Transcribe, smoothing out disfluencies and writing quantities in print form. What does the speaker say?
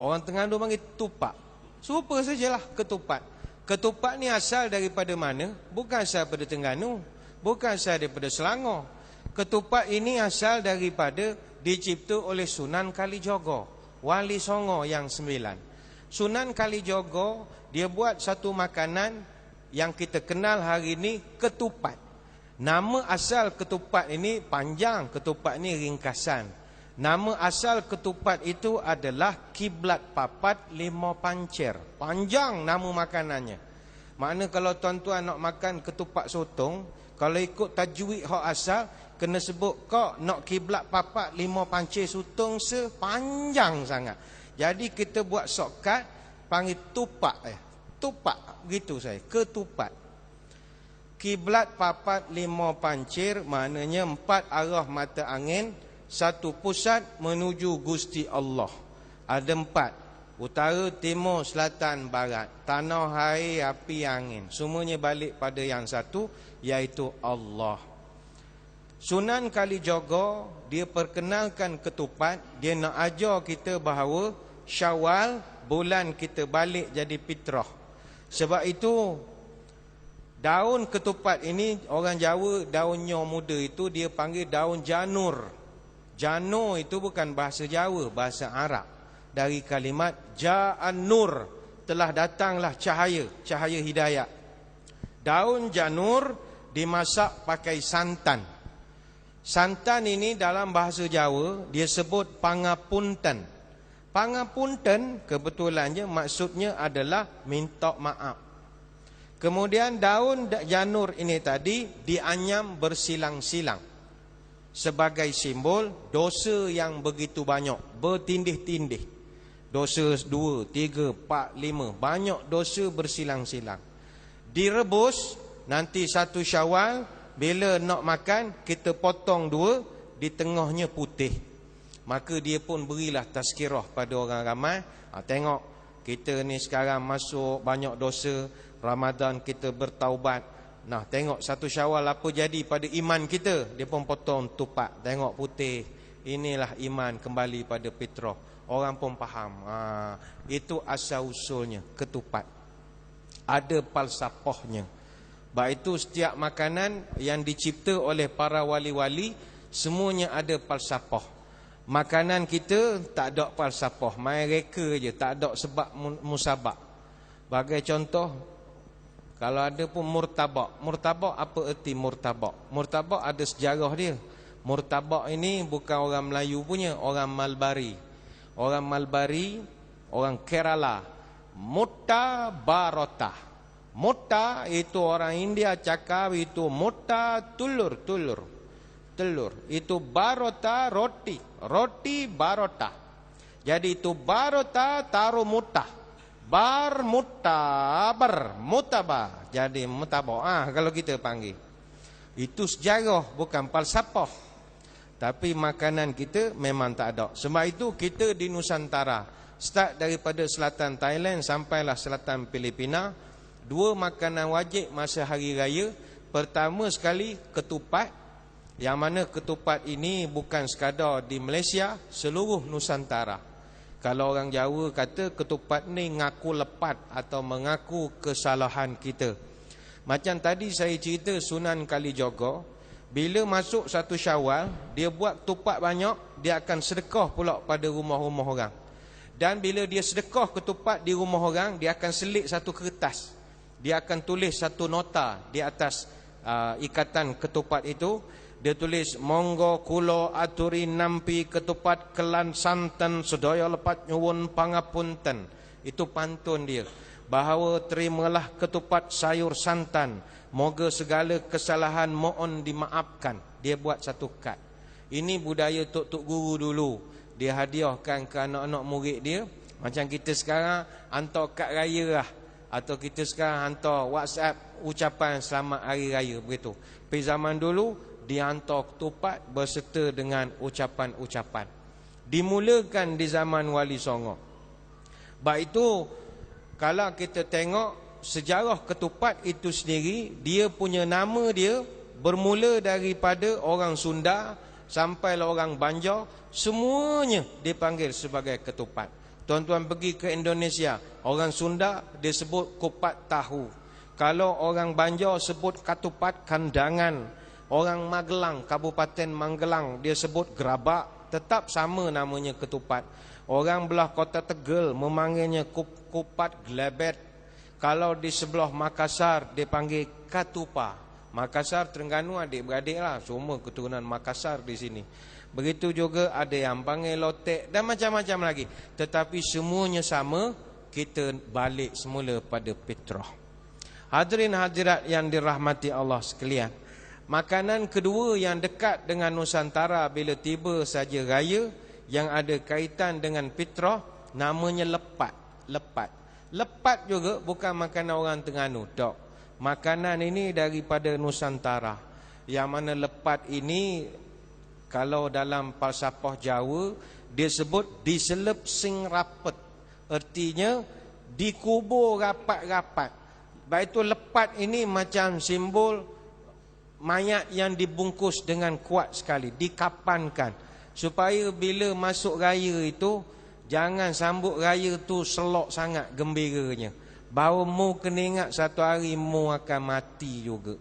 Orang Terengganu panggil tupak. Serupa sajalah ketupat. Ketupat ni asal daripada mana? Bukan asal daripada Terengganu, bukan asal daripada Selangor. Ketupat ini asal daripada dicipta oleh Sunan Kalijogo, Wali Songo yang 9. Sunan Kalijogo dia buat satu makanan yang kita kenal hari ini, ketupat. Nama asal ketupat ini panjang, ketupat ini ringkasan. Nama asal ketupat itu adalah Kiblat Papat Lima Pancer. Panjang nama makanannya. Makna kalau tuan-tuan nak makan ketupat sotong, kalau ikut tajwid hak asal, kena sebut kau nak kiblat papat lima pancer sotong sepanjang sangat. Jadi kita buat shortcut panggil tupak. Tupak gitu saya, ketupat. Kiblat papat lima pancir maknanya 4 arah mata angin, satu pusat menuju Gusti Allah. Ada 4, utara, timur, selatan, barat, tanah, air, api, angin. Semuanya balik pada yang satu, iaitu Allah. Sunan Kalijogo dia perkenalkan ketupat. Dia nak ajar kita bahawa Syawal bulan kita balik jadi fitrah. Sebab itu daun ketupat ini orang Jawa daunnya muda itu dia panggil daun janur. Janur itu bukan bahasa Jawa, bahasa Arab. Dari kalimat Ja'an Nur, telah datanglah cahaya, cahaya hidayah. Daun janur dimasak pakai santan. Santan ini dalam bahasa Jawa dia sebut pangapunten. Pangapunten kebetulannya maksudnya adalah minta maaf. Kemudian daun janur ini tadi dianyam bersilang-silang sebagai simbol dosa yang begitu banyak, bertindih-tindih. Dosa 2, 3, 4, 5, banyak dosa bersilang-silang. Direbus, nanti 1 Syawal bila nak makan kita potong 2, di tengahnya putih. Maka dia pun berilah tazkirah pada orang ramai. Tengok kita ni sekarang masuk banyak dosa, Ramadan kita bertaubat. Nah, tengok 1 Syawal apa jadi pada iman kita. Dia pun potong tupak, tengok putih. Inilah iman kembali pada fitrah. Orang pun faham. Itu asal usulnya ketupat. Ada falsafahnya. Sebab itu setiap makanan yang dicipta oleh para wali-wali semuanya ada falsafah. Makanan kita tak ada falsafah, main reka je, tak ada sebab musabak. Bagai contoh, kalau ada pun murtabak. Murtabak apa erti murtabak? Murtabak ada sejarah dia. Murtabak ini bukan orang Melayu punya, orang Malbari. Orang Malbari, orang Kerala. Mutta barota. Mutta itu orang India cakap itu mutta telur. Telur. Itu barota roti. Roti barota. Jadi itu barota taruh mutta. Bar mutabar, mutabar. Jadi mutabak. Kalau kita panggil. Itu sejarah, bukan falsafah. Tapi makanan kita memang tak ada. Sebab itu kita di Nusantara, start daripada selatan Thailand sampailah selatan Filipina, 2 makanan wajib masa hari raya. Pertama sekali ketupat. Yang mana ketupat ini bukan sekadar di Malaysia, seluruh Nusantara. Kalau orang Jawa kata ketupat ni ngaku lepat atau mengaku kesalahan kita. Macam tadi saya cerita Sunan Kalijogo, bila masuk 1 Syawal, dia buat tupat banyak, dia akan sedekah pula pada rumah-rumah orang. Dan bila dia sedekah ketupat di rumah orang, dia akan selit satu kertas. Dia akan tulis satu nota di atas ikatan ketupat itu. Dia tulis, monggo kulo aturi nampi ketupat kelan santan sedaya lepat nyuwun pangapunten. Itu pantun dia. Bahawa terimalah ketupat sayur santan. Moga segala kesalahan mohon dimaafkan. Dia buat satu kad. Ini budaya tok-tok guru dulu. Dia hadiahkan ke anak-anak murid dia. Macam kita sekarang hantar kad raya lah. Atau kita sekarang hantar WhatsApp ucapan selamat hari raya begitu. Tapi zaman dulu dihantar ketupat berserta dengan ucapan-ucapan. Dimulakan di zaman Wali Songo. Sebab itu kalau kita tengok sejarah ketupat itu sendiri, dia punya nama dia bermula daripada orang Sunda sampailah orang Banjar, semuanya dipanggil sebagai ketupat. Tuan-tuan pergi ke Indonesia, orang Sunda dia sebut kupat tahu. Kalau orang Banjar sebut katupat kandangan. Orang Magelang, Kabupaten Magelang dia sebut gerabak. Tetap sama namanya ketupat. Orang belah Kota Tegal memanggilnya kupat gelebet. Kalau di sebelah Makassar dia panggil katupa. Makassar, Terengganu adik-beradik lah, semua keturunan Makassar di sini. Begitu juga ada yang panggil lotek dan macam-macam lagi. Tetapi semuanya sama, kita balik semula pada fitrah. Hadirin hadirat yang dirahmati Allah sekalian. Makanan kedua yang dekat dengan Nusantara bila tiba saja raya, yang ada kaitan dengan fitrah, namanya lepat. Lepat juga bukan makanan orang Terengganu, tak. Makanan ini daripada Nusantara. Yang mana lepat ini, kalau dalam falsafah Jawa, dia sebut diselep sing rapet. Artinya dikubur rapat-rapat. Baik itu lepat ini macam simbol mayat yang dibungkus dengan kuat sekali, dikapankan. Supaya bila masuk raya itu, jangan sambut raya tu selok sangat gembiranya. Bahawa mu kena ingat satu hari mu akan mati juga.